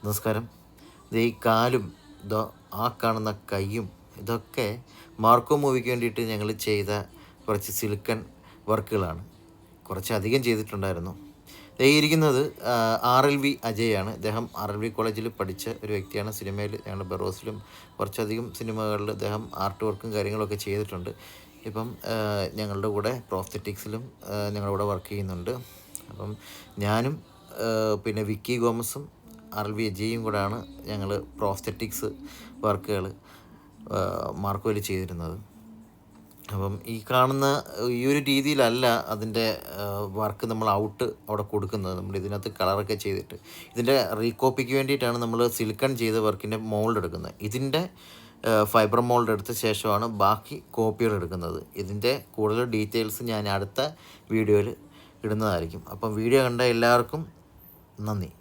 നമസ്കാരം. ഇത് ഈ കാലും ഇതോ ആ കാണുന്ന കൈയും ഇതൊക്കെ മാർക്കോ മൂവിക്ക് വേണ്ടിയിട്ട് ഞങ്ങൾ ചെയ്ത കുറച്ച് സിലിക്കൺ വർക്കുകളാണ്. കുറച്ചധികം ചെയ്തിട്ടുണ്ടായിരുന്നു. ദേ ഇരിക്കുന്നത് RLV അജയാണ്. ഇദ്ദേഹം RLV കോളേജിൽ പഠിച്ച ഒരു വ്യക്തിയാണ്. സിനിമയിൽ ഞങ്ങളുടെ ബെറോസിലും കുറച്ചധികം സിനിമകളിൽ അദ്ദേഹം ആർട്ട് വർക്കും കാര്യങ്ങളൊക്കെ ചെയ്തിട്ടുണ്ട്. ഇപ്പം ഞങ്ങളുടെ കൂടെ പ്രോസ്തെറ്റിക്സിലും ഞങ്ങളുടെ കൂടെ വർക്ക് ചെയ്യുന്നുണ്ട്. അപ്പം ഞാനും പിന്നെ വിക്കി ഗോമസും RLV അജയും കൂടെയാണ് ഞങ്ങൾ പ്രോസ്തെറ്റിക്സ് വർക്കുകൾ മാർക്കോയിൽ ചെയ്തിരുന്നത്. അപ്പം ഈ കാണുന്ന ഈ ഒരു രീതിയിലല്ല അതിൻ്റെ വർക്ക് നമ്മൾ അവിടെ കൊടുക്കുന്നത്. നമ്മൾ ഇതിനകത്ത് കളറൊക്കെ ചെയ്തിട്ട് ഇതിൻ്റെ റീകോപ്പിക്ക് വേണ്ടിയിട്ടാണ് നമ്മൾ സിലിക്കൺ ചെയ്ത വർക്കിൻ്റെ മോൾഡ് എടുക്കുന്നത്. ഇതിൻ്റെ ഫൈബർ മോൾഡ് എടുത്ത ശേഷമാണ് ബാക്കി കോപ്പികൾ എടുക്കുന്നത്. ഇതിൻ്റെ കൂടുതൽ ഡീറ്റെയിൽസ് ഞാൻ അടുത്ത വീഡിയോയിൽ ഇടുന്നതായിരിക്കും. അപ്പം വീഡിയോ കണ്ട എല്ലാവർക്കും നന്ദി.